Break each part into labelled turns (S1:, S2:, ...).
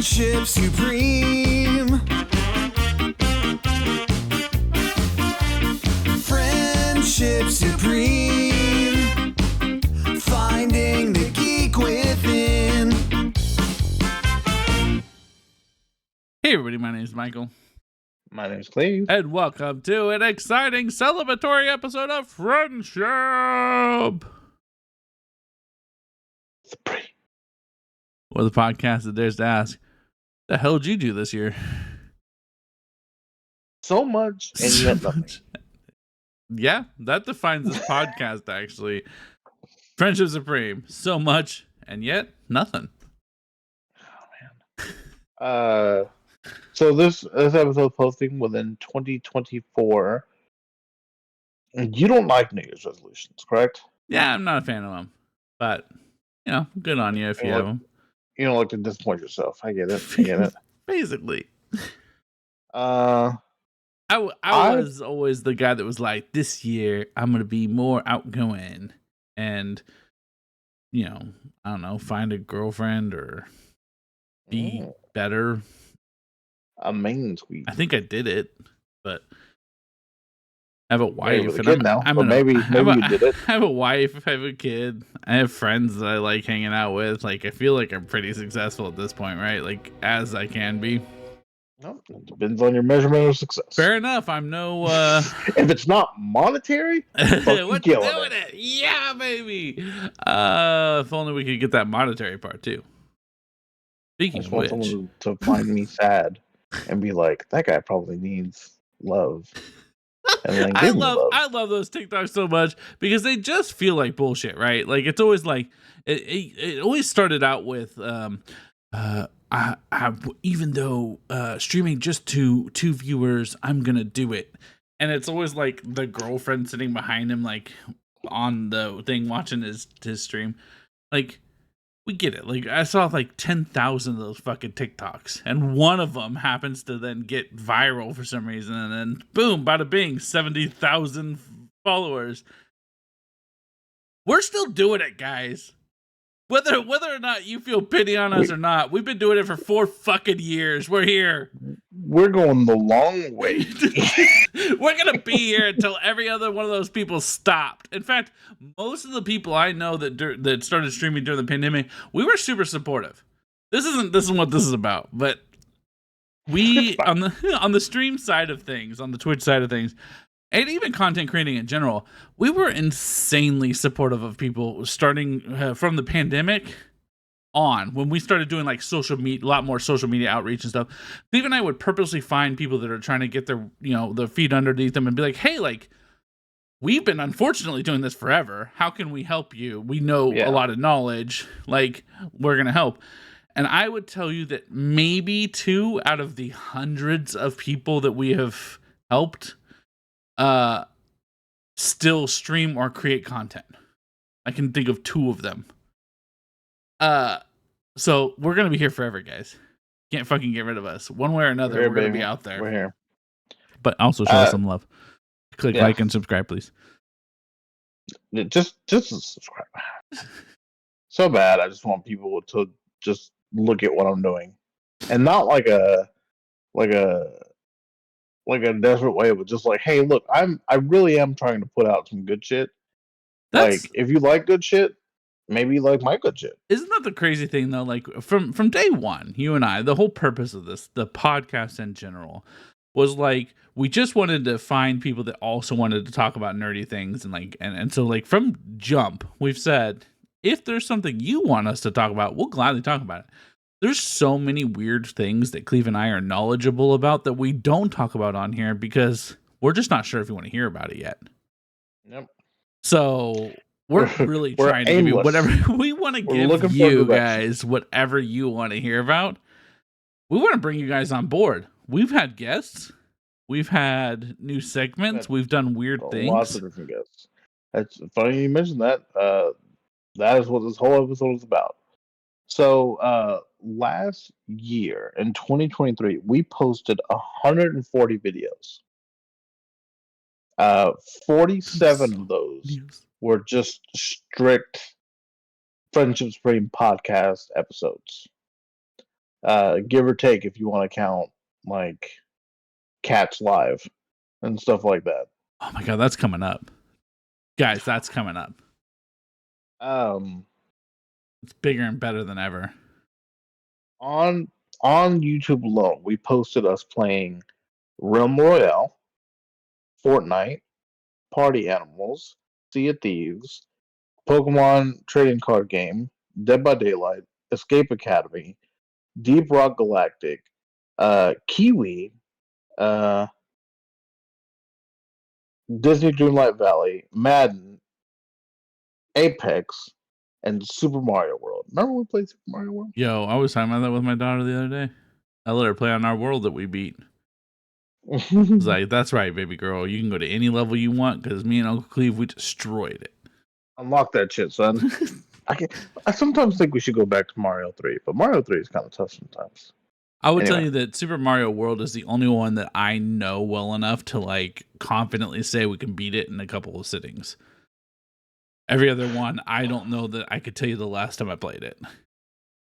S1: Friendship supreme. Friendship supreme. Finding the geek within.
S2: Hey everybody, my name is Michael.
S3: My name's Cleve.
S2: And welcome to an exciting celebratory episode of Friendship!
S3: Supreme.
S2: Or the podcast that dares to ask, the hell did you do this year?
S3: So much and
S2: So
S3: yet nothing.
S2: much. Yeah, that defines this podcast actually. Friendship Supreme. So much and yet nothing.
S3: So this episode posting within 2024. And you don't like New Year's resolutions, correct?
S2: Yeah, I'm not a fan of them. But, you know, good on you if you have them.
S3: You don't like to disappoint yourself. I get it.
S2: Basically.
S3: Uh,
S2: I was always the guy that was like, this year I'm going to be more outgoing and, you know, I don't know, find a girlfriend or be better.
S3: a main tweet.
S2: I think I did it, but I have a wife
S3: with a
S2: and
S3: kid now, but maybe you did it.
S2: I have a wife, I have a kid, I have friends that I like hanging out with. Like, I feel like I'm pretty successful at this point, right? Like, as I can be.
S3: No, it depends on your measurement of success.
S2: Fair enough. I'm no
S3: if it's not monetary,
S2: what you doing it? Yeah, baby. If only we could get that monetary part too. Speaking of which,
S3: someone to find me sad and be like, that guy probably needs love. And then
S2: I love those TikToks so much because they just feel like bullshit, right? Like it's always like it always started out with even though streaming just to 2 viewers, I'm gonna do it. And it's always like the girlfriend sitting behind him, like on the thing watching his stream. Like, we get it. Like, I saw like 10,000 of those fucking TikToks, and one of them happens to then get viral for some reason, and then boom, bada bing, 70,000 followers. We're still doing it, guys. Whether or not you feel pity on us or not, we've been doing it for 4 fucking years. We're here.
S3: We're going the long way.
S2: We're gonna be here until every other one of those people stopped. In fact, most of the people I know that started streaming during the pandemic, we were super supportive. This isn't what this is about, but we on the stream side of things, on the Twitch side of things, and even content creating in general, we were insanely supportive of people starting from the pandemic on. When we started doing like social media, a lot more social media outreach and stuff, Steve and I would purposely find people that are trying to get their, their feet underneath them and be like, hey, like, we've been unfortunately doing this forever. How can we help you? We know a lot of knowledge. Like, we're going to help. And I would tell you that maybe 2 out of the hundreds of people that we have helped still stream or create content. I can think of 2 of them. So we're gonna be here forever, guys. Can't fucking get rid of us. One way or another, we're gonna be out there.
S3: We're here.
S2: But also show us some love. Click like and subscribe, please.
S3: Just subscribe. So bad. I just want people to just look at what I'm doing, and not like a desperate way, but just like, hey, look, I really am trying to put out some good shit. Like, if you like good shit, maybe you like my good shit.
S2: Isn't that the crazy thing though? Like from day one, you and I, the whole purpose of this, the podcast in general, was like we just wanted to find people that also wanted to talk about nerdy things, and like and so like from jump, we've said if there's something you want us to talk about, we'll gladly talk about it. There's so many weird things that Cleve and I are knowledgeable about that we don't talk about on here because we're just not sure if you want to hear about it yet.
S3: Yep.
S2: So we're really trying to give you whatever we want to give you guys, whatever you want to hear about. We want to bring you guys on board. We've had guests. We've had new segments. We've done weird things.
S3: Lots of different guests. It's funny you mentioned that. That is what this whole episode is about. So last year in 2023, we posted 140 videos. 47 of those were just strict Friendship Supreme podcast episodes. give or take if you want to count like Cats Live and stuff like that.
S2: Oh my god, that's coming up, guys. That's coming up. It's bigger and better than ever.
S3: On YouTube alone, we posted us playing Realm Royale, Fortnite, Party Animals, Sea of Thieves, Pokemon Trading Card Game, Dead by Daylight, Escape Academy, Deep Rock Galactic, Kiwi, Disney Dreamlight Valley, Madden, Apex, and Super Mario World. Remember when we played Super Mario World?
S2: Yo, I was talking about that with my daughter the other day. I let her play on our world that we beat. I was like, that's right, baby girl. You can go to any level you want because me and Uncle Cleve, we destroyed it.
S3: Unlock that shit, son. I sometimes think we should go back to Mario 3, but Mario 3 is kind of tough sometimes.
S2: I would tell you that Super Mario World is the only one that I know well enough to like confidently say we can beat it in a couple of sittings. Every other one, I don't know that I could tell you the last time I played it.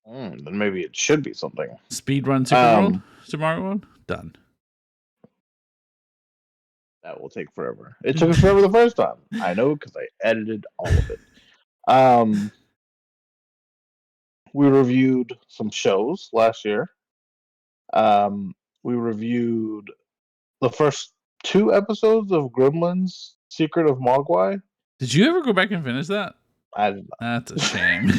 S3: Then maybe it should be something.
S2: Speedrun Super Mario World? Done.
S3: That will take forever. It took us forever the first time. I know because I edited all of it. We reviewed some shows last year. We reviewed the first 2 episodes of Gremlins: Secret of Mogwai.
S2: Did you ever go back and finish that?
S3: I did not.
S2: That's a shame.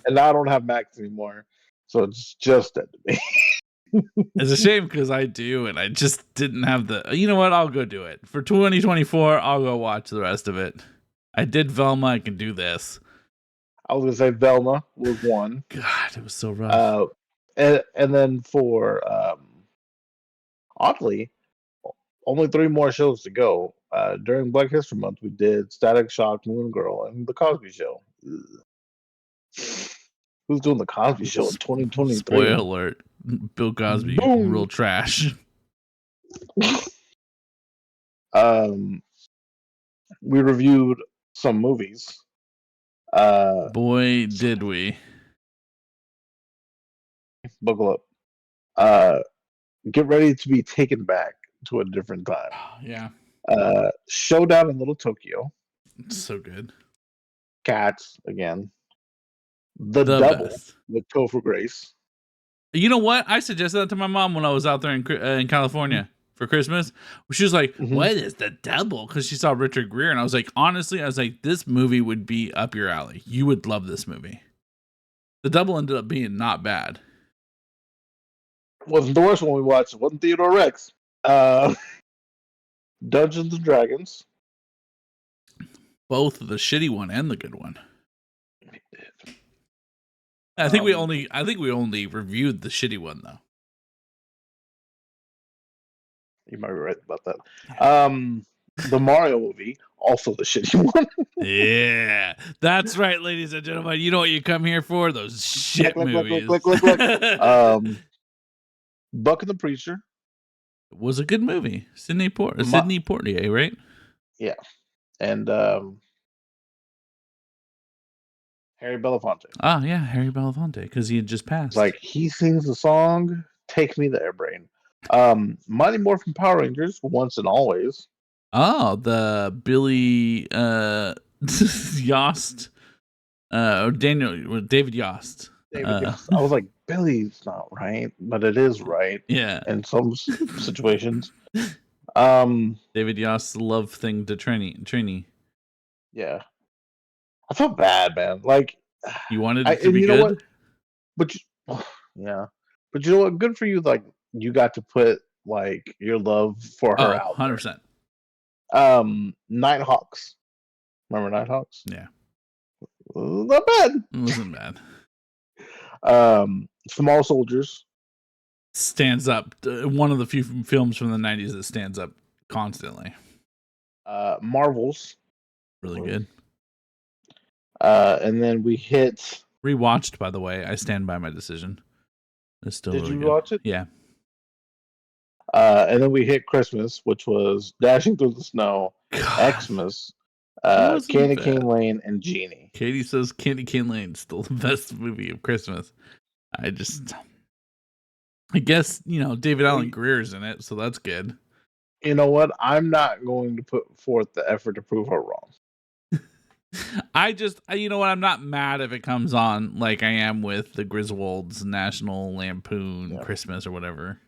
S3: And now I don't have Max anymore, so it's just dead to me.
S2: It's a shame because I do, and I just didn't have the. You know what? I'll go do it for 2024. I'll go watch the rest of it. I did Velma. I can do this.
S3: I was gonna say Velma was one.
S2: God, it was so rough.
S3: And then for oddly, only 3 more shows to go. During Black History Month, we did Static Shock, Moon Girl, and The Cosby Show. Ugh. Who's doing The Cosby Show in 2023?
S2: Spoiler alert. Bill Cosby,
S3: Boom.
S2: real trash.
S3: We reviewed some movies.
S2: Boy, did we.
S3: Buckle up. Get ready to be taken back to a different time.
S2: Yeah.
S3: Showdown in Little Tokyo.
S2: It's so good.
S3: Cats again. The Double
S2: best.
S3: with Topher Grace.
S2: You know what? I suggested that to my mom when I was out there in California for Christmas. She was like, "What is The Double?" Because she saw Richard Gere, and I was like, honestly, this movie would be up your alley. You would love this movie. The Double ended up being not bad.
S3: Wasn't the worst one we watched. It wasn't Theodore Rex. Dungeons and Dragons.
S2: Both the shitty one and the good one. I think we only reviewed the shitty one though.
S3: You might be right about that. The Mario movie, also the shitty one.
S2: Yeah, that's right, ladies and gentlemen. You know what you come here for? Those shit movies.
S3: Buck and the Preacher.
S2: It was a good movie. Sidney Poitier, right?
S3: Yeah, and Harry Belafonte.
S2: Ah, yeah, Harry Belafonte, because he had just passed.
S3: Like, he sings the song "Take Me There, Brain." Mighty Morphin Power Rangers, Once and Always.
S2: Oh, the Billy Yost, or David Yost.
S3: Yost. I was like, Billy's not right, but it is right.
S2: Yeah,
S3: in some situations.
S2: David Yost's love thing to Trini.
S3: Yeah, I felt bad, man. Like,
S2: you wanted it to be good,
S3: what? But yeah, but you know what? Good for you. Like, you got to put like your love for her out.
S2: 100%.
S3: Nighthawks. Remember Nighthawks?
S2: Yeah.
S3: Not bad.
S2: It wasn't bad.
S3: Small Soldiers.
S2: Stands up. One of the few films from the 90s that stands up constantly.
S3: Marvels.
S2: Really good.
S3: And then we hit...
S2: Rewatched, by the way. I stand by my decision. It's still
S3: Did
S2: really
S3: you
S2: good.
S3: watch it?
S2: Yeah.
S3: And then we hit Christmas, which was Dashing Through the Snow,
S2: God.
S3: Xmas, Candy Cane Lane, and Genie.
S2: Katie says Candy Cane Lane is still the best movie of Christmas. I guess, David Allen
S3: We-
S2: Greer's in it, so that's good.
S3: You know what? I'm not going to put forth the effort to prove her wrong.
S2: You know what? I'm not mad if it comes on like I am with the Griswolds National Lampoon
S3: Yeah.
S2: Christmas or whatever.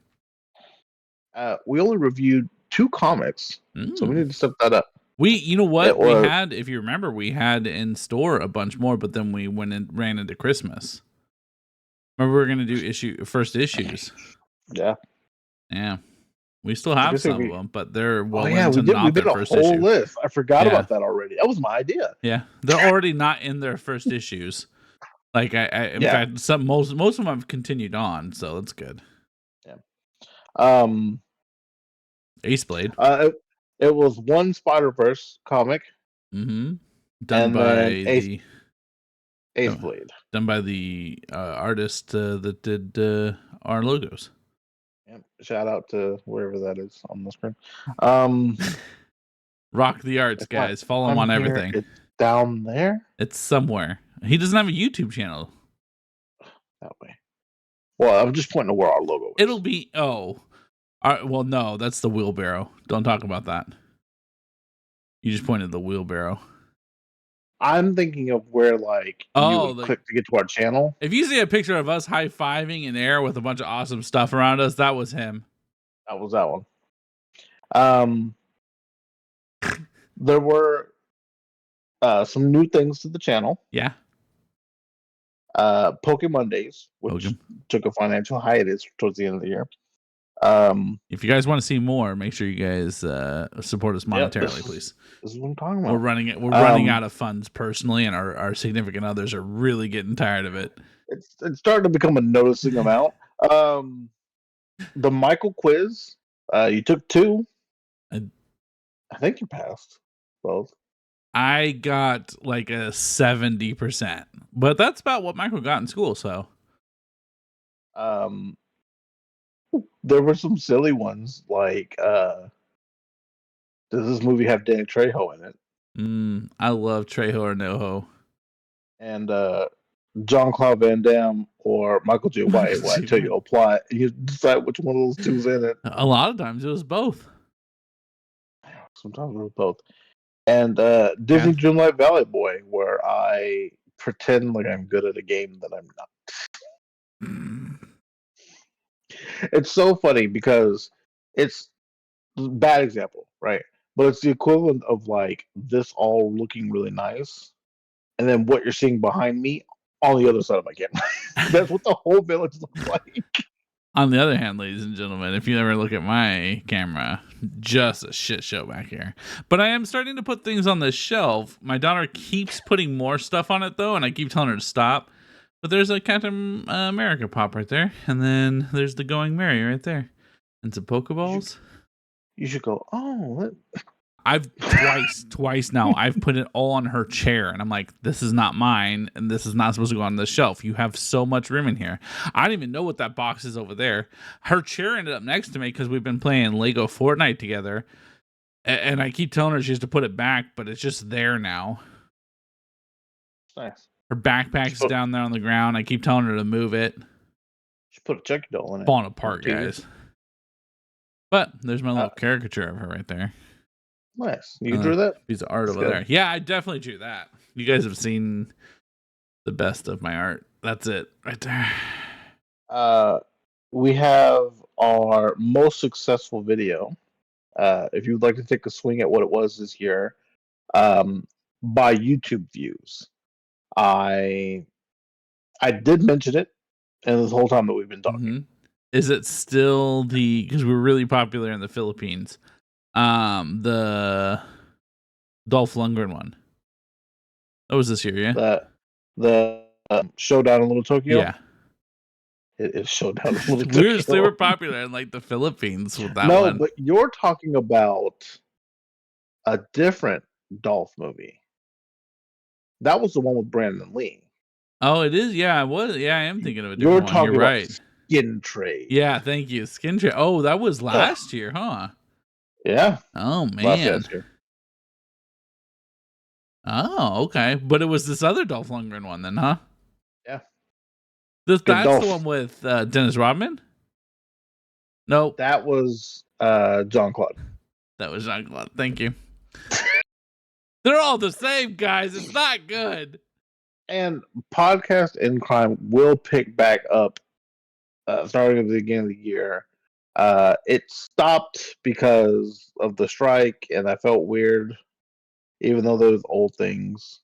S3: We only reviewed 2 comics, so we need to step that up.
S2: You know what?
S3: It was-
S2: had, if you remember, we had in store a bunch more, but then we went and ran into Christmas. Remember, we were going to do first issues.
S3: Yeah.
S2: Yeah. We still have
S3: guess if
S2: some
S3: we-
S2: of them, but they're well
S3: Oh yeah,
S2: into
S3: we did.
S2: not
S3: We
S2: their
S3: did a
S2: first
S3: whole
S2: issue.
S3: list. I forgot
S2: Yeah.
S3: about that already. That was my idea.
S2: Yeah, they're already not in their first issues. Like in
S3: Yeah.
S2: fact, most of them have continued on, so that's good.
S3: Um,
S2: Ace Blade,
S3: it was one Spider-Verse comic,
S2: done
S3: and
S2: by
S3: then
S2: the
S3: Ace Blade.
S2: done by the artist that did our logos.
S3: Yep. Shout out to wherever that is on the screen.
S2: Rock the arts,
S3: It's not
S2: guys. Follow him on
S3: here,
S2: everything.
S3: It's down there
S2: It's somewhere. He doesn't have a YouTube channel.
S3: that way. Well, I'm just pointing to where our logo is.
S2: It'll be well, no, that's the wheelbarrow. Don't talk about that. You just pointed the wheelbarrow.
S3: I'm thinking of where you would click to get to our channel.
S2: If you see a picture of us high-fiving in air with a bunch of awesome stuff around us, that was him.
S3: That was that one. There were some new things to the channel.
S2: Yeah.
S3: Pokemon Days, which took a financial hiatus towards the end of the year.
S2: If you guys want to see more, make sure you guys support us monetarily, please.
S3: This is what I'm talking about.
S2: We're running out of funds personally, and our significant others are really getting tired of it.
S3: It's starting to become a noticing amount. The Michael quiz, you took 2. I think you passed both.
S2: I got like a 70%, but that's about what Michael got in school. So,
S3: there were some silly ones like, does this movie have Danny Trejo in it?
S2: I love Trejo or Noho.
S3: And Jean-Claude Van Damme or Michael J. White. I tell you, apply, and you decide which one of those 2's in it.
S2: A lot of times it was both.
S3: Sometimes it was both. And Disney Dreamlight Valley Boy, where I pretend like I'm good at a game that I'm not. It's so funny because it's a bad example, right? But it's the equivalent of this all looking really nice, and then what you're seeing behind me on the other side of my camera. That's what the whole village looks like.
S2: On the other hand, ladies and gentlemen, if you ever look at my camera, just a shit show back here. But I am starting to put things on the shelf. My daughter keeps putting more stuff on it, though, and I keep telling her to stop. But there's a Captain America pop right there, and then there's the Going Merry right there, and some Pokeballs.
S3: You should go,
S2: I've twice now, I've put it all on her chair, and I'm like, this is not mine, and this is not supposed to go on the shelf. You have so much room in here. I don't even know what that box is over there. Her chair ended up next to me because we've been playing Lego Fortnite together, and I keep telling her she has to put it back, but it's just there now.
S3: Nice.
S2: Her backpack's down there on the ground. I keep telling her to move it.
S3: Should put a check doll in it.
S2: Falling apart, guys. But there's my little caricature of her right there.
S3: Nice. You drew that?
S2: Piece of art over there. Yeah, I definitely drew that. You guys have seen the best of my art. That's it right there.
S3: We have our most successful video. If you'd like to take a swing at what it was this year, by YouTube views. I did mention it, and this whole time that we've been talking.
S2: Is it still because we're really popular in the Philippines? The Dolph Lundgren one. That was this year, yeah.
S3: The Showdown in Little Tokyo.
S2: Yeah,
S3: it is Showdown in Little Tokyo.
S2: We're super popular in the Philippines with that one.
S3: No, but you're talking about a different Dolph movie. That was the one with Brandon Lee.
S2: Oh, it is. Yeah, I was. Yeah, I am thinking of a different one. You're right.
S3: Skin Trade.
S2: Yeah, thank you. Skin Trade. Oh, that was last year, huh?
S3: Yeah.
S2: Oh man. Oh, okay. But it was this other Dolph Lundgren one then, huh?
S3: Yeah.
S2: That's the one with Dennis Rodman? Nope.
S3: That was John Claude.
S2: That was Jean Claude. Thank you. They're all the same, guys. It's not good.
S3: And Podcast in Crime will pick back up starting at the beginning of the year. It stopped because of the strike, and I felt weird, even though those old things.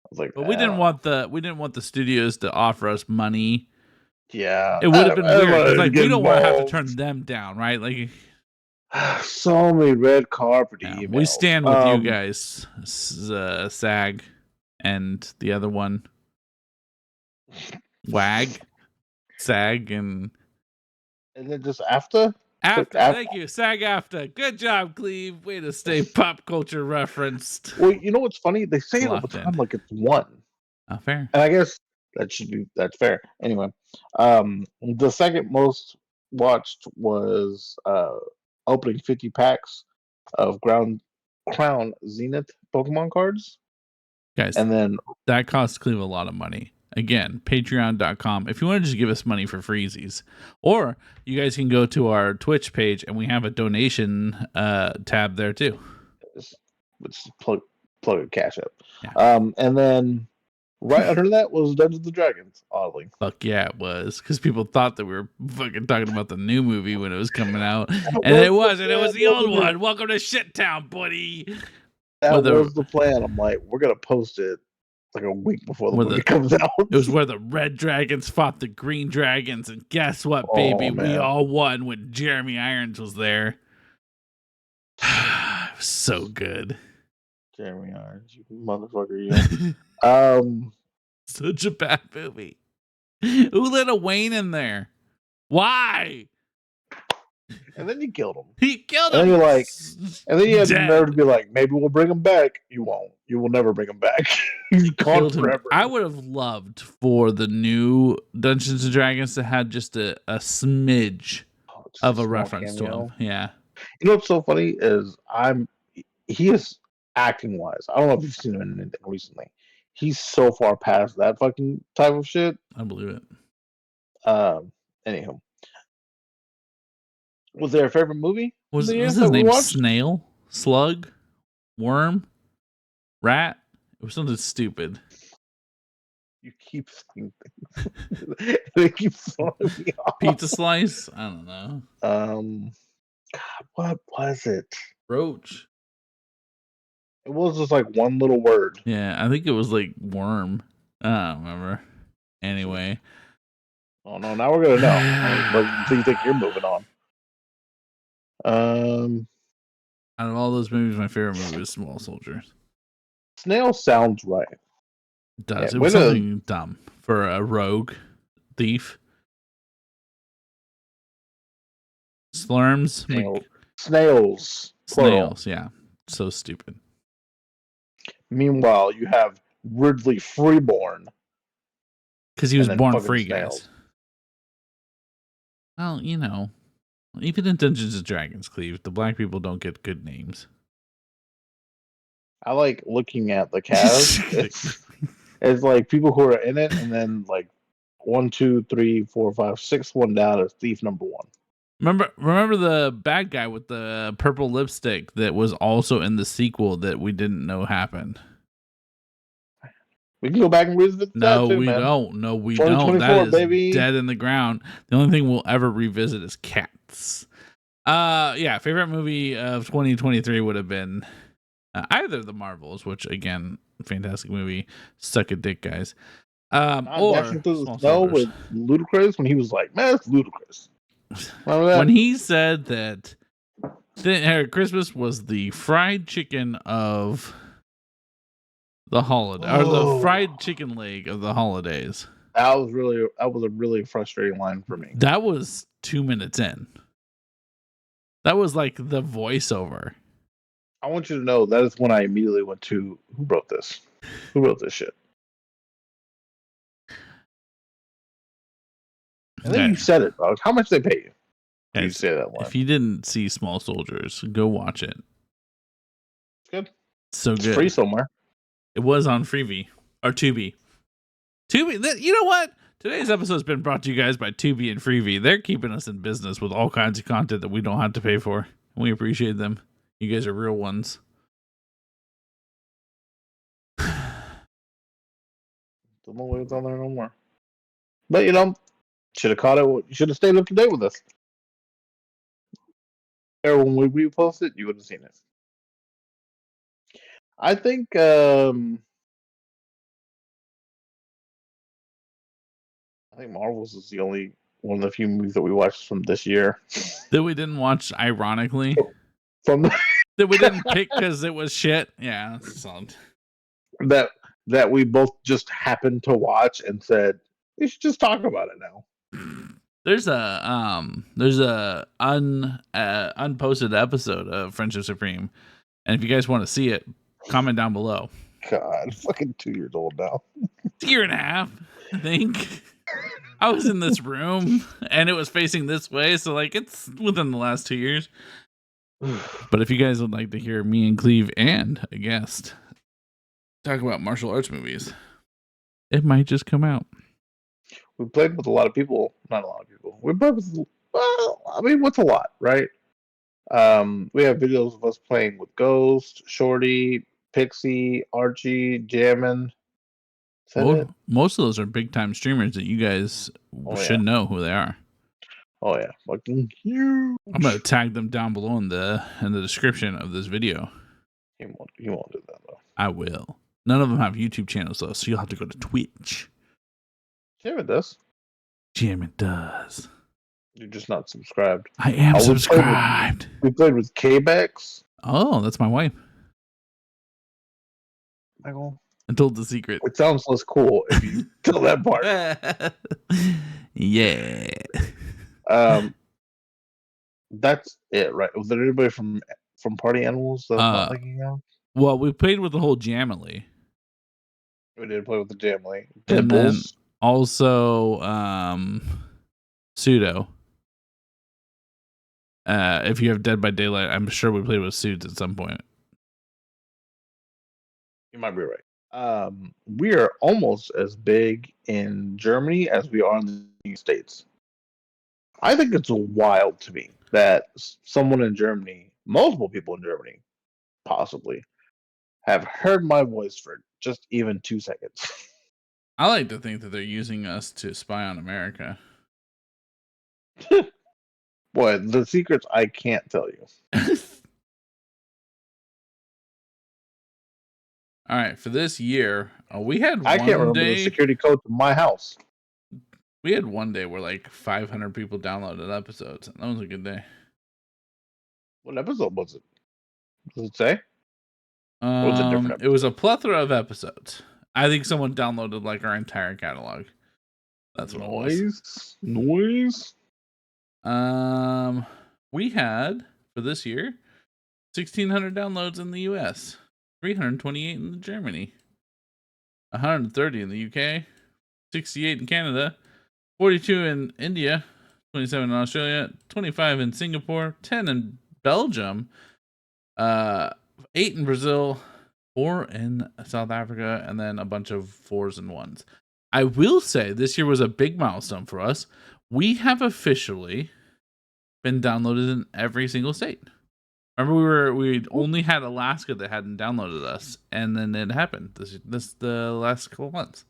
S3: I was like,
S2: But we didn't want the studios to offer us money.
S3: Yeah,
S2: It would have been weird because like we don't want to have to
S3: involved.
S2: turn them down, right? Like
S3: So many red carpet
S2: yeah,
S3: emails.
S2: we stand with you guys, SAG, and the other one, WAG, SAG, and
S3: then just after.
S2: AFTA. Thank you, SAG-AFTA. Good job, Cleve. Way to stay pop culture referenced.
S3: Well, you know what's funny? They say it all the
S2: Locked in.
S3: time like it's one.
S2: Oh, fair.
S3: And I guess that's fair. Anyway, the second most watched was opening 50 packs of Crown Zenith Pokemon cards.
S2: Guys,
S3: And then
S2: that costs Cleve a lot of money. Again, patreon.com. If you want to just give us money for freezies, or you guys can go to our Twitch page and we have a donation tab there too.
S3: it's plug a cash up.
S2: Yeah.
S3: And then right under that was Dungeons and Dragons, oddly.
S2: Fuck yeah, it was. Because people thought that we were fucking talking about the new movie when it was coming out. And it wasn't. It was the old one. Welcome to Shit Town, buddy.
S3: That was the plan. I'm like, we're going to post it like a week before the movie comes out.
S2: It was where the red dragons fought the green dragons. And guess what, baby? We all won when Jeremy Irons was there. It was so good.
S3: Jeremy Irons, you motherfucker, you.
S2: Such a bad movie. Who let a Wayne in there? Why?
S3: And then you killed him.
S2: He killed him.
S3: And then you're like, and then you had the nerve to be like, maybe we'll bring him back. You won't. You will never bring him back. You
S2: killed him
S3: forever.
S2: I would have loved for the new Dungeons and Dragons to have just a smidge of a reference to him. Yeah.
S3: You know what's so funny is he is acting wise. I don't know if you've seen him in anything recently. He's so far past that fucking type of shit.
S2: I believe it.
S3: Anyhow. Was there a favorite movie?
S2: Was his name Snail? Slug? Worm? Rat? It was something stupid.
S3: You keep saying things. They keep throwing me off.
S2: Pizza Slice? I don't know.
S3: God, what was it?
S2: Roach.
S3: It was just like one little word.
S2: Yeah, I think it was like worm. I don't remember. Anyway.
S3: Oh no, now we're gonna know. But do you think you're moving on?
S2: Out of all those movies, my favorite movie is Small Soldiers.
S3: Snail sounds right.
S2: It does. Yeah, it was something dumb for a rogue thief. Slurms.
S3: Snails.
S2: Snails, yeah. So stupid.
S3: Meanwhile, you have Ridley Freeborn.
S2: Because he was born free, guys. Well, you know, even in Dungeons and Dragons, Cleve, the black people don't get good names.
S3: I like looking at the cast. It's like people who are in it, and then like 1, 2, 3, 4, 5, 6 one down is thief number 1.
S2: Remember the bad guy with the purple lipstick that was also in the sequel that we didn't know happened?
S3: We can go back and revisit that too, man.
S2: No, we don't. That is baby. Dead in the ground. The only thing we'll ever revisit is Cats. Yeah, favorite movie of 2023 would have been either The Marvels, which again, fantastic movie. Suck a dick, guys. Or
S3: Dashing Through the Snow with Ludacris when he was like, man, it's ludicrous.
S2: When he said that Christmas was the fried chicken of the holiday, or the fried chicken leg of the holidays.
S3: That was a really frustrating line for me.
S2: That was 2 minutes in. That was like the voiceover.
S3: I want you to know that is when I immediately went to who wrote this? Who wrote this shit? And then you said it, dog. How much they pay you?
S2: You say that line. If you didn't see Small Soldiers, go watch it.
S3: It's good.
S2: So good.
S3: It's free somewhere.
S2: It was on Freevee or Tubi. You know what? Today's episode has been brought to you guys by Tubi and Freevee. They're keeping us in business with all kinds of content that we don't have to pay for. We appreciate them. You guys are real ones.
S3: Don't know what's on there no more. But you know, should have caught it. You should have stayed up to date with us. Or when we repost it, you would have seen it. I think Marvel's is the only one of the few movies that we watched from this year.
S2: That we didn't watch, ironically.
S3: From
S2: That we didn't pick because it was shit. Yeah, that's solid.
S3: that we both just happened to watch and said we should just talk about it now.
S2: There's a unposted episode of Friendship Supreme, and if you guys want to see it, comment down below.
S3: God, fucking 2 years old now.
S2: Year and a half, I think. I was in this room and it was facing this way, so like it's within the last 2 years. But if you guys would like to hear me and Cleve and a guest talk about martial arts movies, it might just come out.
S3: We played with a lot of people. Not a lot of people. We played with, well, I mean, what's a lot, right? We have videos of us playing with Ghost, Shorty, Pixie, Archie, Jammin'.
S2: Most of those are big time streamers that you guys should know who they are.
S3: Oh yeah, fucking huge.
S2: I'm gonna tag them down below in the description of this video.
S3: He won't do that though.
S2: I will. None of them have YouTube channels though, so you'll have to go to Twitch.
S3: Jammin' does.
S2: Jammin' does.
S3: You're just not subscribed.
S2: I am subscribed.
S3: We played with K-Bex.
S2: Oh, that's my wife.
S3: Michael.
S2: I told the secret.
S3: It sounds less cool if you tell that part.
S2: Yeah.
S3: That's it, right? Was there anybody from Party Animals that's not liking out?
S2: Well, we played with the whole Jamily.
S3: We did play with the Jamily.
S2: And then also Pseudo. If you have Dead by Daylight, I'm sure we played with Suits at some point.
S3: You might be right. We are almost as big in Germany as we are in the United States. I think it's wild to me that someone in Germany, multiple people in Germany, possibly, have heard my voice for just even 2 seconds.
S2: I like to think that they're using us to spy on America.
S3: Boy, the secrets I can't tell you.
S2: All right, for this year, we had
S3: I can't remember the security code to my house.
S2: We had one day where like 500 people downloaded episodes. That was a good day.
S3: What episode was it? Does it say? Or was it different episode?
S2: It was a plethora of episodes. I think someone downloaded like our entire catalog. That's what it was.
S3: Noise.
S2: We had for this year 1,600 downloads in the US, 328 in Germany, 130 in the UK, 68 in Canada, 42 in India, 27 in Australia, 25 in Singapore, 10 in Belgium, 8 in Brazil, 4 in South Africa, and then a bunch of 4s and 1s. I will say this year was a big milestone for us. We have officially been downloaded in every single state. Remember, we only had Alaska that hadn't downloaded us, and then it happened this the last couple of months.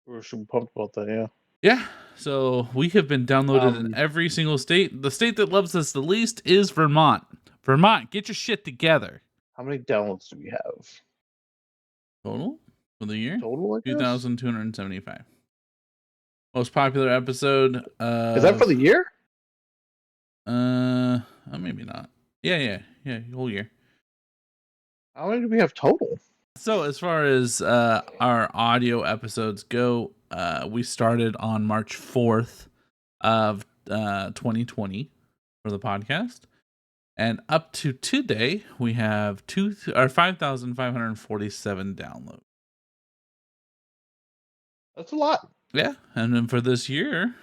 S3: We were super pumped about that, yeah.
S2: Yeah, so we have been downloaded in every single state. The state that loves us the least is Vermont. Vermont, get your shit together.
S3: How many downloads do we have?
S2: Total for the year?
S3: Total, I guess?
S2: 2,275. Most popular episode.
S3: Is that for the year?
S2: Maybe not. Yeah, whole year.
S3: How many do we have total?
S2: So as far as our audio episodes go, we started on March 4th of 2020 for the podcast. And up to today, we have 5,547 downloads.
S3: That's a lot.
S2: Yeah, and then for this year,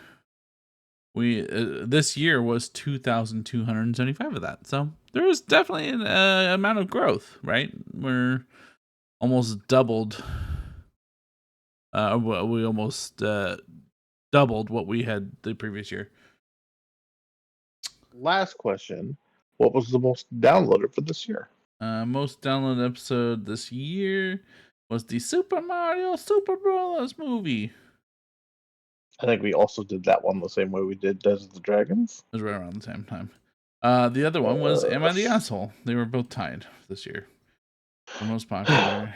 S2: this year was 2,275 of that. So there is definitely an amount of growth, right? We're almost doubled. We almost doubled what we had the previous year.
S3: Last question. What was the most downloaded for this year?
S2: Most downloaded episode this year was the Super Mario Super Bros. Movie.
S3: I think we also did that one the same way we did Desert of the Dragons.
S2: It was right around the same time. The other one was Am I the Asshole? They were both tied this year. The most popular.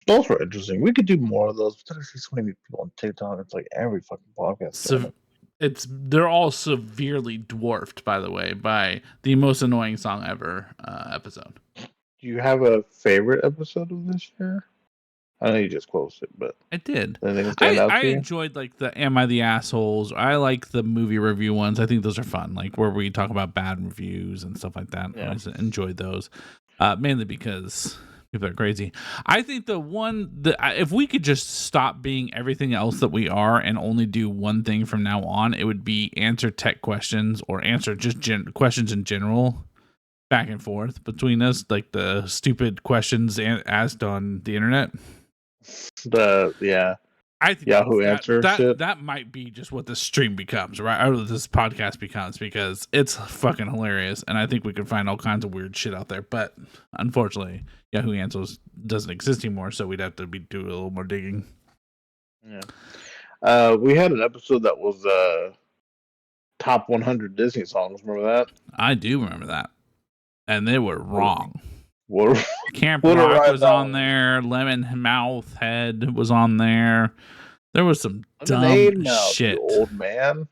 S3: Those were interesting. We could do more of those. But I see so many people on TikTok. It's like every fucking podcast.
S2: They're all severely dwarfed, by the way, by the most annoying song ever episode.
S3: Do you have a favorite episode of this year? I know you just closed it, but
S2: I did.
S3: I
S2: enjoyed like the Am I the Assholes? I like the movie review ones. I think those are fun, like where we talk about bad reviews and stuff like that.
S3: Yeah.
S2: I enjoyed those, mainly because people are crazy. I think the one that if we could just stop being everything else that we are and only do one thing from now on, it would be answer tech questions or answer just questions in general, back and forth between us, like the stupid questions asked on the internet. I think
S3: Yahoo Answer shit.
S2: That might be just what this stream becomes, right? Or this podcast becomes, because it's fucking hilarious, and I think we can find all kinds of weird shit out there. But unfortunately, Yahoo Answers doesn't exist anymore, so we'd have to do a little more digging.
S3: Yeah. We had an episode that was top 100 Disney songs. Remember that?
S2: I do remember that, and they were wrong. Camp
S3: what
S2: Rock was on there. Lemon Mouth Head was on there. There was some dumb shit.
S3: Old man.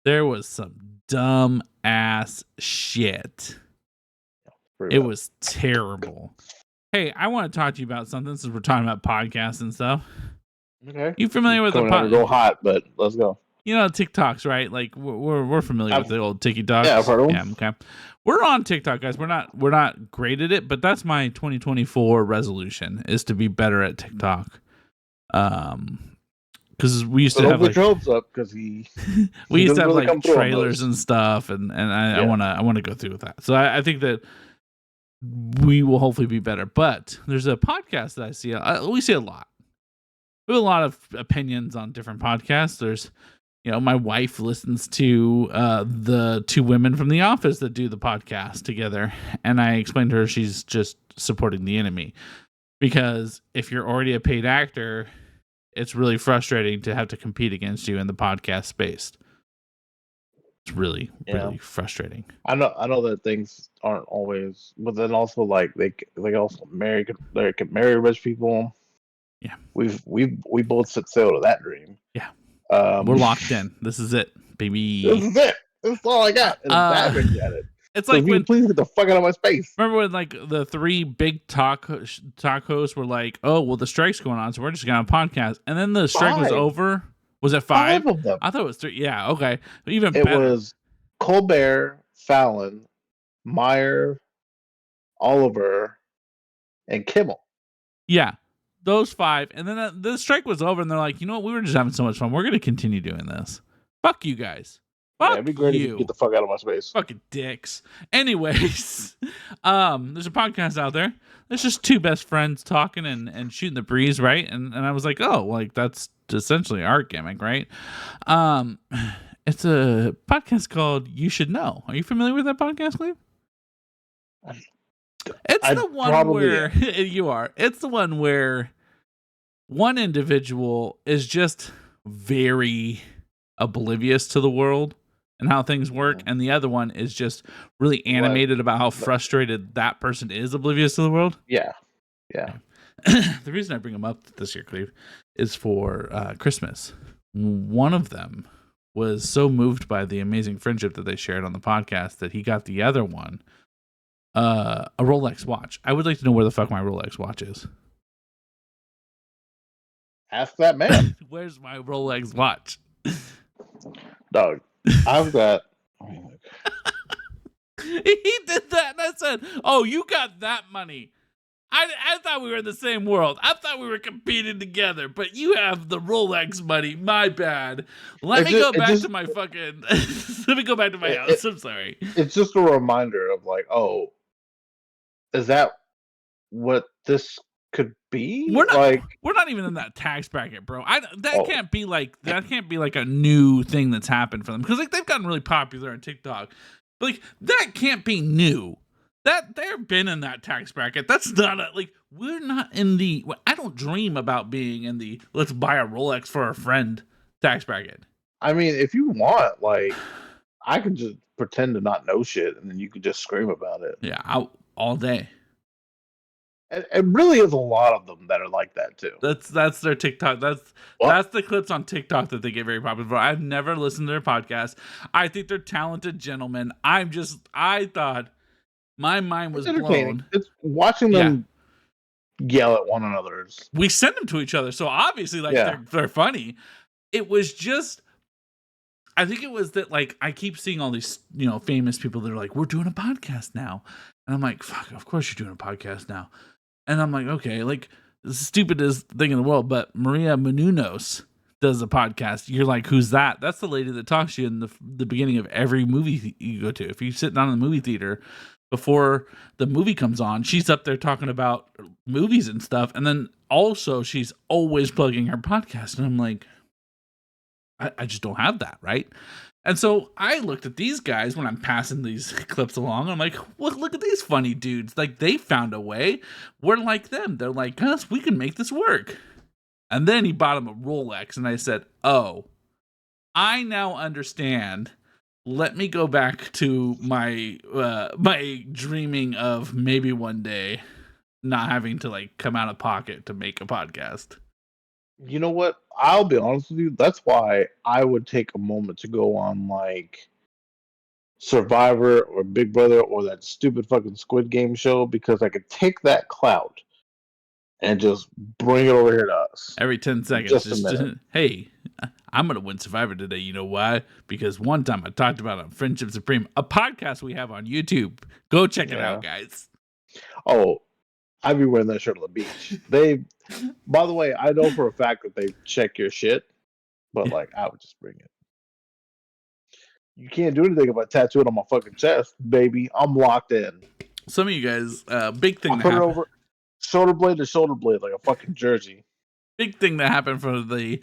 S2: There was some dumb ass shit. It was terrible. Hey, I want to talk to you about something since we're talking about podcasts and stuff.
S3: Okay.
S2: You familiar with the
S3: podcast? Go hot, but let's go.
S2: You know TikToks, right? Like we're familiar with the old TikToks.
S3: Yeah, I've heard of them.
S2: Yeah, okay. We're on TikTok, guys. We're not great at it, but that's my 2024 resolution is to be better at TikTok. Because we used to have like
S3: hopes up because we
S2: used to have like trailers and stuff, and I want to go through with that. So I think that we will hopefully be better. But there's a podcast that I see. We see a lot. We have a lot of opinions on different podcasts. There's, my wife listens to the two women from The Office that do the podcast together. And I explained to her she's just supporting the enemy. Because if you're already a paid actor, it's really frustrating to have to compete against you in the podcast space. It's really frustrating.
S3: I know that things aren't always, but then also like they also can marry rich people.
S2: Yeah,
S3: we both set sail to that dream.
S2: Yeah. We're locked in. This is it, baby.
S3: This is it. This is all I got.
S2: It's like when
S3: please get the fuck out of my space.
S2: Remember when like the three big talk hosts were like, "Oh, well, the strike's going on, so we're just gonna have a podcast." And then the strike was over. Was it 5?
S3: 5 of them.
S2: I thought it was 3. Yeah, okay. Even
S3: it
S2: better.
S3: Was Colbert, Fallon, Meyer, Oliver, and Kimmel.
S2: Yeah. Those 5, and then the strike was over, and they're like, you know what? We were just having so much fun. We're going to continue doing this. Fuck you guys. Fuck
S3: it'd be great
S2: you.
S3: If you get the fuck out of my space.
S2: Fucking dicks. Anyways, there's a podcast out there. There's just two best friends talking and shooting the breeze, right? And I was like, oh, like that's essentially our gimmick, right? It's a podcast called You Should Know. Are you familiar with that podcast, Cleve? It's the one where you are. It's the one where one individual is just very oblivious to the world and how things work, and the other one is just really animated about how frustrated that person is oblivious to the world.
S3: Yeah.
S2: The reason I bring them up this year, Cleve, is for Christmas. One of them was so moved by the amazing friendship that they shared on the podcast that he got the other one a Rolex watch. I would like to know where the fuck my Rolex watch is.
S3: Ask that man.
S2: Where's my Rolex watch?
S3: Dog, I've got.
S2: He did that, and I said, "Oh, you got that money." I thought we were in the same world. I thought we were competing together, but you have the Rolex money. My bad. Let me go back to my fucking. Let me go back to my house. I'm sorry.
S3: It's just a reminder of like, oh, is that what this could be.
S2: We're not even in that tax bracket, bro. That can't be like a new thing that's happened for them, because like they've gotten really popular on TikTok. But like that can't be new. That they've been in that tax bracket. That's not we're not in the. I don't dream about being in the let's buy a Rolex for a friend tax bracket.
S3: I mean, if you want, I could just pretend to not know shit, and then you could just scream about it.
S2: Yeah, all day.
S3: It really is a lot of them that are like that too.
S2: That's their TikTok. That's the clips on TikTok that they get very popular for. I've never listened to their podcast. I think they're talented gentlemen. I thought my mind was blown.
S3: It's watching them yell at one another.
S2: We send them to each other, so obviously they're funny. It was just, I think it was that I keep seeing all these famous people that are like, we're doing a podcast now, and I'm like, fuck, of course you're doing a podcast now. And I'm like, okay, the stupidest thing in the world, but Maria Menounos does a podcast. You're like, who's that? That's the lady that talks to you in the beginning of every movie you go to. If you sit down in the movie theater before the movie comes on, she's up there talking about movies and stuff. And then also she's always plugging her podcast. And I'm like, I just don't have that, right? And so I looked at these guys when I'm passing these clips along. I'm like, look at these funny dudes. They found a way. We're like them. They're like us. We can make this work. And then he bought him a Rolex. And I said, oh, I now understand. Let me go back to my my dreaming of maybe one day not having to come out of pocket to make a podcast.
S3: You know what? I'll be honest with you. That's why I would take a moment to go on Survivor or Big Brother or that stupid fucking Squid Game show, because I could take that clout and just bring it over here to us.
S2: Every 10 seconds. Hey, I'm going to win Survivor today. You know why? Because one time I talked about on Friendship Supreme, a podcast we have on YouTube. Go check it out, guys.
S3: Oh, I'd be wearing that shirt on the beach. By the way, I know for a fact that they check your shit, but I would just bring it. You can't do anything about tattoo it on my fucking chest, baby. I'm locked in.
S2: Some of you guys, big thing.
S3: I'll put it over shoulder blade to shoulder blade like a fucking jersey.
S2: Big thing that happened for the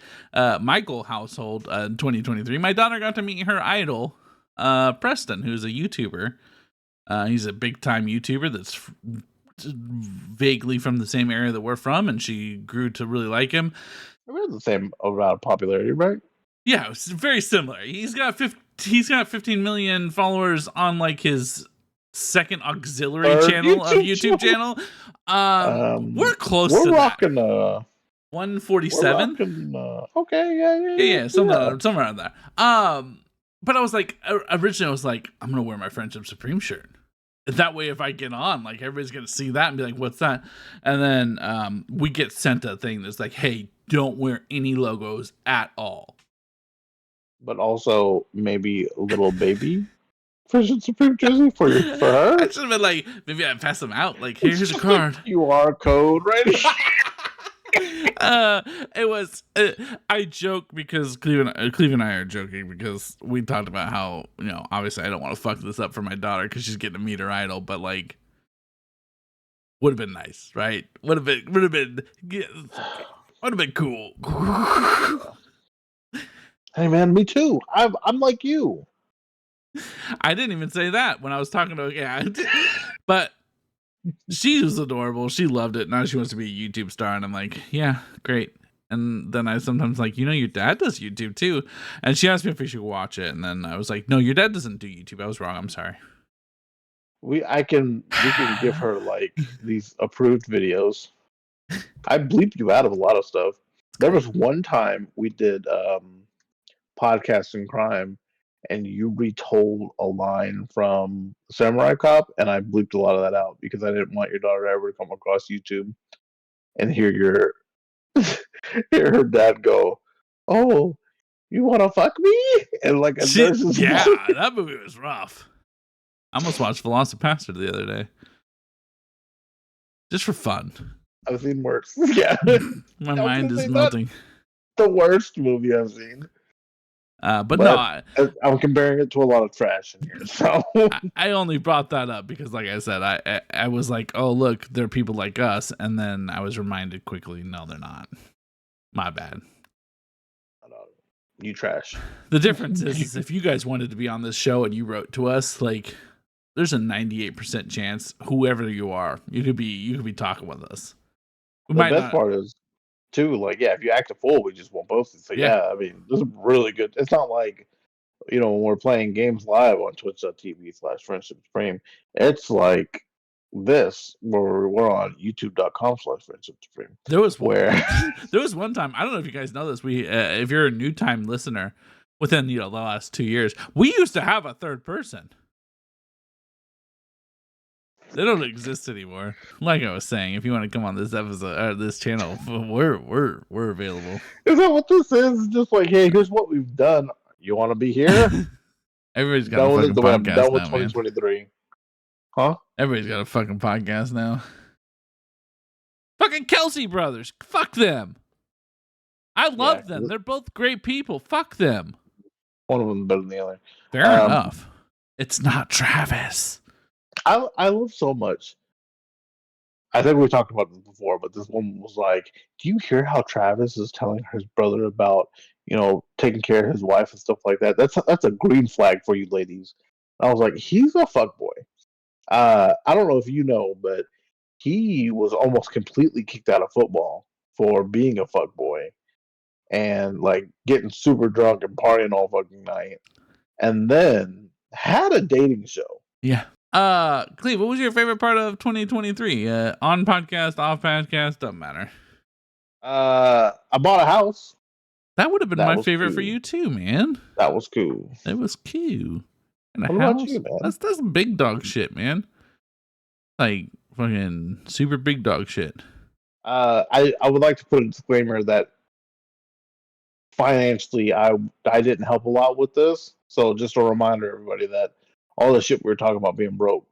S2: Michael household in 2023. My daughter got to meet her idol, Preston, who's a YouTuber. He's a big time YouTuber that's vaguely from the same area that we're from, and she grew to really like him.
S3: We're the same amount of popularity, right?
S2: Yeah, it's very similar. He's got 15 million followers on his second auxiliary channel of YouTube channel. We're close to
S3: rocking,
S2: that. 147.
S3: Okay,
S2: yeah, somewhere around there. But I was originally I was like, I'm gonna wear my Friendship Supreme shirt. That way, if I get on, everybody's gonna see that and be like, "What's that?" And then we get sent a thing that's like, "Hey, don't wear any logos at all."
S3: But also, maybe a little baby Friendship Supreme jersey for her.
S2: I should have been maybe I pass them out. Here's a card.
S3: QR code, right?
S2: It was. I joke because Cleve and I are joking because we talked about how obviously I don't want to fuck this up for my daughter because she's getting to meet her idol, but would have been nice, right? Would have been cool.
S3: Hey man, me too. I'm like you.
S2: I didn't even say that when I was talking to her. But she was adorable. She loved it. Now she wants to be a YouTube star, and I'm like, yeah, great. And then I sometimes your dad does YouTube too. And she asked me if we should watch it, and then I was like, no, your dad doesn't do YouTube. I was wrong. I'm sorry.
S3: We can give her these approved videos. I bleeped you out of a lot of stuff. There was one time we did podcast and crime, and you retold a line from Samurai Cop, and I bleeped a lot of that out because I didn't want your daughter ever to come across YouTube and hear her dad go, "Oh, you want to fuck me?" And
S2: that movie was rough. I almost watched Velocipaster the other day, just for fun.
S3: I've seen worse. Yeah,
S2: my mind is melting.
S3: The worst movie I've seen.
S2: But no,
S3: I'm comparing it to a lot of trash in here. So
S2: I only brought that up because, like I said, I was like, oh, look, they're people like us. And then I was reminded quickly, no, they're not. My bad.
S3: you trash.
S2: The difference is if you guys wanted to be on this show and you wrote to us, like, there's a 98% chance, whoever you are, you could be talking with us.
S3: The best part is, too, like, yeah, if you act a fool, we just won't post it. So, yeah, I mean, this is really good. It's not like, when we're playing games live on twitch.tv/Friendship Supreme, it's like this, where we're on youtube.com/Friendship Supreme.
S2: There was one time, I don't know if you guys know this, we if you're a new time listener within the last 2 years, we used to have a third person. They don't exist anymore. Like I was saying, if you want to come on this episode or this channel, we're available.
S3: Is that what this is? Just like, hey, here's what we've done. You want to be here?
S2: Everybody's got a fucking podcast
S3: done with
S2: now,
S3: 2023.
S2: man.
S3: Huh?
S2: Everybody's got a fucking podcast now. Fucking Kelsey brothers. Fuck them. I love them. They're both great people. Fuck them.
S3: One of them better than the other.
S2: Fair enough. It's not Travis.
S3: I love so much. I think we talked about this before, but this one was like, do you hear how Travis is telling his brother about, taking care of his wife and stuff like that? That's a green flag for you ladies. I was like, he's a fuckboy. I don't know if you know, but he was almost completely kicked out of football for being a fuckboy and like getting super drunk and partying all fucking night, and then had a dating show.
S2: Yeah. Cleve, what was your favorite part of 2023? On podcast, off podcast, doesn't matter.
S3: I bought a house.
S2: That would have been my favorite for you too, man.
S3: That was cool.
S2: It was cute. And
S3: what
S2: a house,
S3: about you, man?
S2: That's big dog shit, man. Like fucking super big dog shit.
S3: I would like to put a disclaimer that financially I didn't help a lot with this. So just a reminder, everybody, that all the shit we were talking about being broke.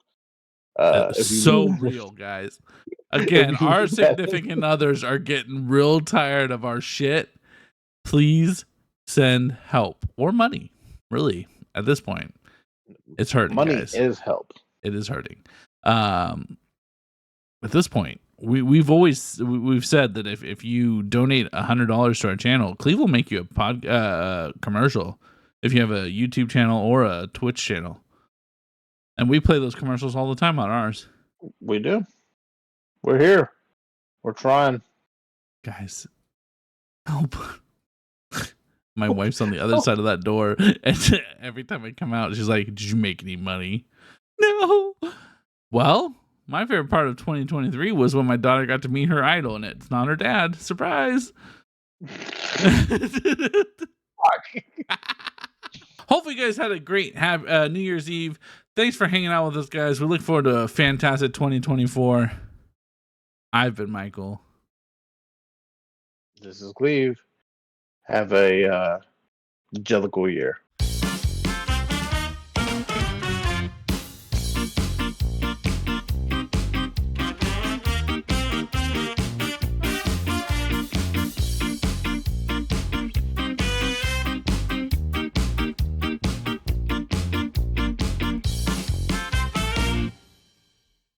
S2: So real, guys. Again, our significant others are getting real tired of our shit. Please send help or money. Really, at this point, it's hurting.
S3: Money
S2: guys.
S3: is help.
S2: It is hurting. At this point, we've said that if you donate $100 to our channel, Cleve will make you a commercial. If you have a YouTube channel or a Twitch channel. And we play those commercials all the time on ours.
S3: We do. We're here. We're trying.
S2: Guys, help. My wife's on the other side of that door. And every time I come out, she's like, did you make any money? No. Well, my favorite part of 2023 was when my daughter got to meet her idol, and it's not her dad. Surprise. Hopefully you guys had a great New Year's Eve. Thanks for hanging out with us, guys. We look forward to a fantastic 2024. I've been Michael.
S3: This is Cleve. Have a jellicle year.